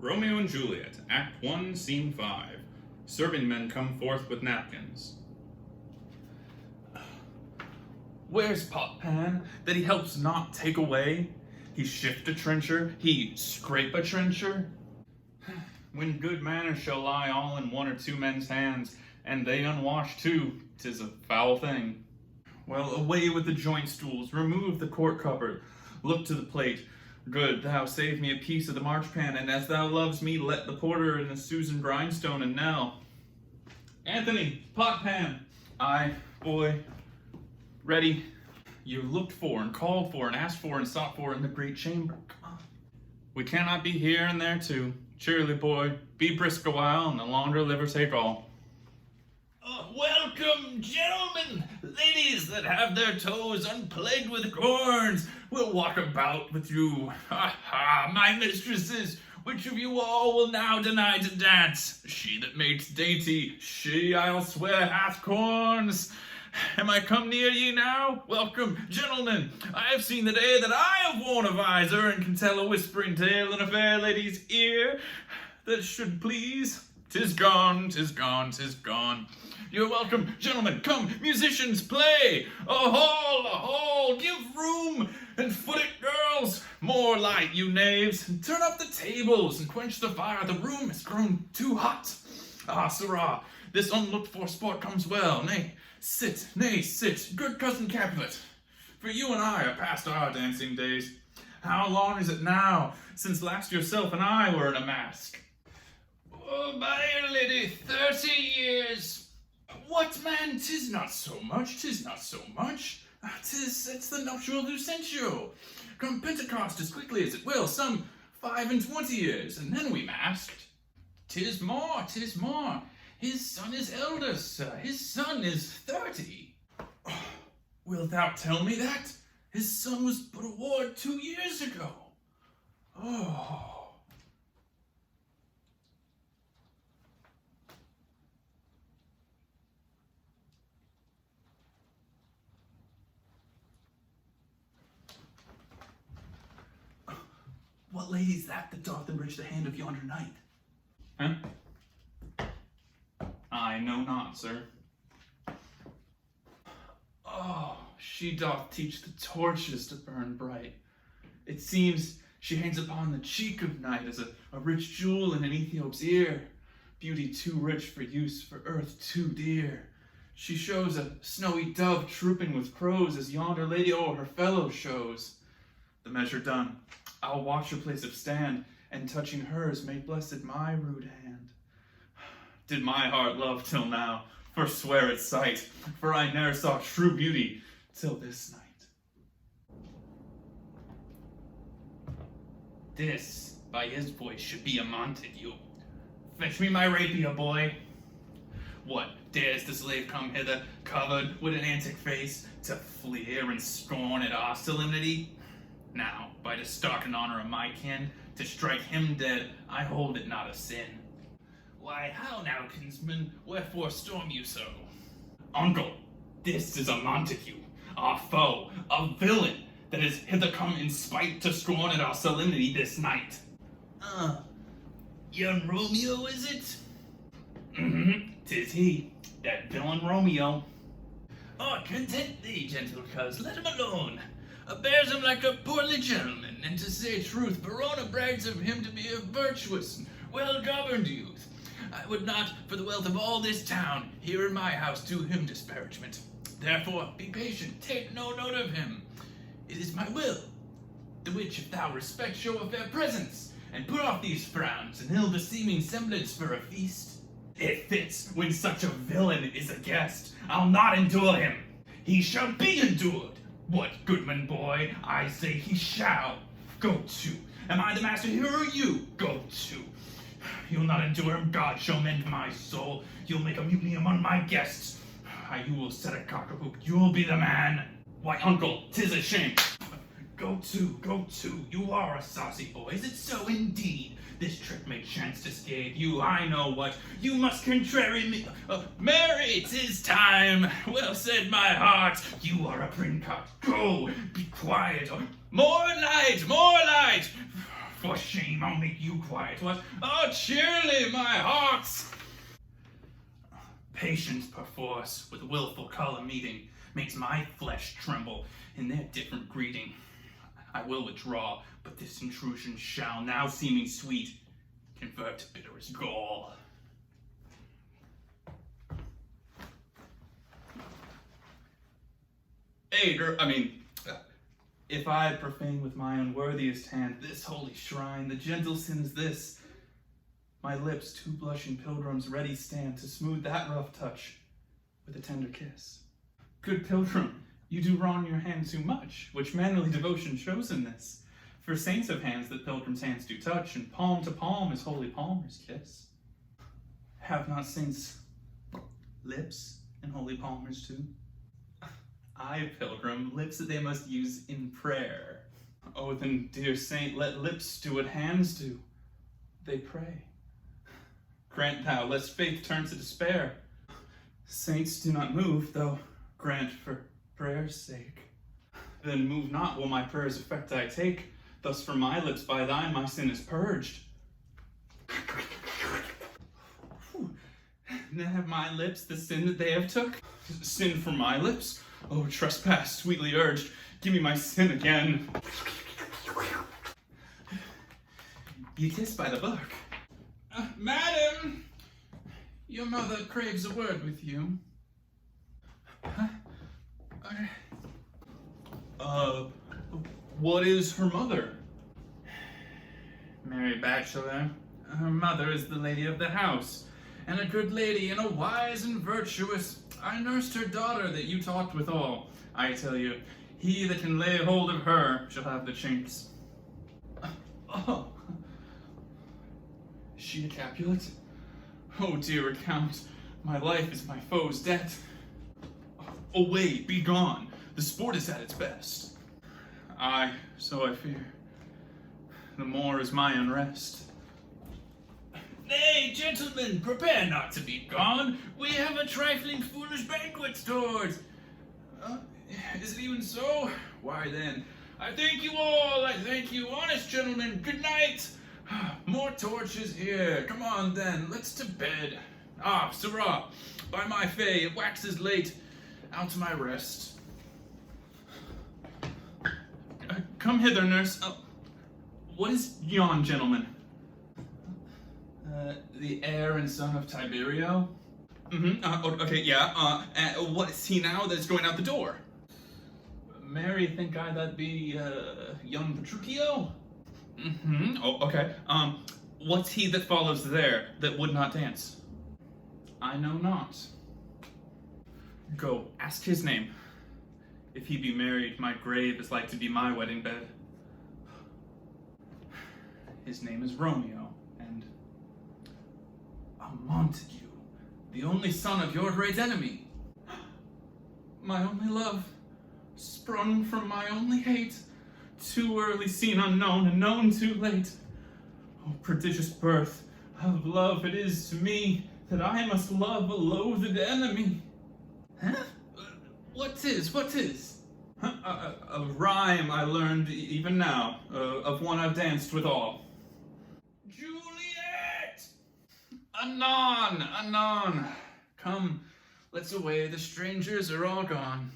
Romeo and Juliet, Act 1, Scene 5. Serving men come forth with napkins. Where's pot pan that he helps not take away? He shift a trencher, he scrape a trencher. When good manners shall lie all in one or two men's hands, and they unwashed too, 'tis a foul thing. Well, away with the joint stools, remove the court cupboard, look to the plate. Good, thou save me a piece of the marchpan, and as thou loves me, let the porter and the Susan grindstone and Nell. Anthony, pot pan. Aye, boy. Ready. You're looked for and called for and asked for and sought for in the great chamber. Come on. We cannot be here and there too. Cheerly, boy. Be brisk a while, and the longer liver take all. Welcome, gentlemen, ladies that have their toes unplagued with corns, will walk about with you. Ha ha, my mistresses, which of you all will now deny to dance? She that makes dainty, she, I'll swear, hath corns. Am I come near ye now? Welcome, gentlemen. I have seen the day that I have worn a visor and can tell a whispering tale in a fair lady's ear that should please. 'Tis gone, 'tis gone, 'tis gone. You're welcome, gentlemen. Come, musicians, play. A hall, give room, and foot it, girls. More light, you knaves, and turn up the tables, and quench the fire. The room has grown too hot. Ah, sirrah, this unlooked-for sport comes well. Nay, sit, good cousin Capulet, for you and I are past our dancing days. How long is it now since last yourself and I were in a mask? Oh, my lady, 30 years. What, man? 'Tis not so much, 'tis not so much. It's the nuptial Lucentio. Come Pentecost as quickly as it will, some 25 years, and then we masked. 'Tis more, 'tis more. His son is elder, sir. His son is 30. Oh, wilt thou tell me that? His son was but a ward 2 years ago. Oh. What lady's that doth enrich the hand of yonder knight? Huh? I know not, sir. Oh, she doth teach the torches to burn bright. It seems she hangs upon the cheek of night as a rich jewel in an Ethiop's ear. Beauty too rich for use, for earth too dear. She shows a snowy dove trooping with crows as yonder lady o'er her fellows shows. The measure done, I'll watch her place of stand, and touching hers make blessed my rude hand. Did my heart love till now, forswear its sight, for I ne'er saw true beauty till this night. This, by his voice, should be a Montague. Fetch me my rapier, boy. What, dares the slave come hither, covered with an antic face, to fleer and scorn at our solemnity? Now, by the stock and honor of my kin, to strike him dead, I hold it not a sin. Why, how now, kinsman, wherefore storm you so? Uncle, this is a Montague, our foe, a villain, that is hither come in spite to scorn at our solemnity this night. Young Romeo, is it? 'Tis he, that villain Romeo. Oh, content thee, gentle coz, let him alone. Bears him like a portly gentleman, and to say truth, Verona brags of him to be a virtuous and well-governed youth. I would not, for the wealth of all this town, here in my house do him disparagement. Therefore, be patient, take no note of him. It is my will, the which, if thou respect, show a fair presence, and put off these frowns and ill-beseeming semblance for a feast. It fits when such a villain is a guest. I'll not endure him. He shall be endured. What, goodman boy? I say he shall. Go to. Am I the master here or you? Go to. You'll not endure him, God shall mend my soul. You'll make a mutiny among my guests. You will set a cock-a-hoop. You'll be the man. Why, uncle, 'tis a shame. Go to. You are a saucy boy. Is it so indeed? This trick may chance to scathe you. I know what. You must contrary me. Marry, 'tis time. Well said, my heart. You are a princock. Go. Be quiet. More light. For shame, I'll make you quiet. What? Oh, cheerly, my hearts! Patience perforce, with willful colour meeting, makes my flesh tremble in their different greeting. I will withdraw, but this intrusion shall, now seeming sweet, convert to bitterest gall. If I profane with my unworthiest hand this holy shrine, the gentle sin is this: my lips, two blushing pilgrims, ready stand to smooth that rough touch with a tender kiss. Good pilgrim, you do wrong your hand too much, which manly devotion shows in this. For saints have hands that pilgrims' hands do touch, and palm to palm is holy palmers' kiss. Have not saints lips and holy palmers too? I, pilgrim, lips that they must use in prayer. Oh, then, dear saint, let lips do what hands do. They pray. Grant thou, lest faith turn to despair. Saints do not move, though grant for prayer's sake. Then move not, will my prayer's effect I take. Thus from my lips by thine my sin is purged. Then have my lips the sin that they have took? Sin from my lips? Oh, trespass, sweetly urged, give me my sin again. You kiss by the book. Madam, your mother craves a word with you. What is her mother? Mary Bachelor. Her mother is the lady of the house, and a good lady, and a wise and virtuous. I nursed her daughter that you talked withal. I tell you, he that can lay hold of her shall have the chinks. Oh. She a Capulet? Oh, dear account, my life is my foe's debt. Away, be gone, the sport is at its best. Aye, so I fear. The more is my unrest. Nay, gentlemen, prepare not to be gone. We have a trifling foolish banquet stored. Is it even so? Why then, I thank you all, I thank you, honest gentlemen, good night. More torches here, come on then, let's to bed. Ah, sirrah, by my fay, it waxes late. Out to my rest. Come hither, nurse. What is yon gentleman? The heir and son of Tiberio? Okay, yeah. What is he now that's going out the door? Mary, think I that be, young Petruchio? Oh, okay. What's he that follows there, that would not dance? I know not. Go, ask his name. If he be married, my grave is like to be my wedding bed. His name is Romeo, and a Montague, the only son of your great enemy. My only love, sprung from my only hate, too early seen unknown, and known too late. Oh, prodigious birth of love it is to me, that I must love a loathed enemy. Huh? What 'tis? A rhyme I learned even now, of one I've danced withal. Juliet! Anon! Come, let's away, the strangers are all gone.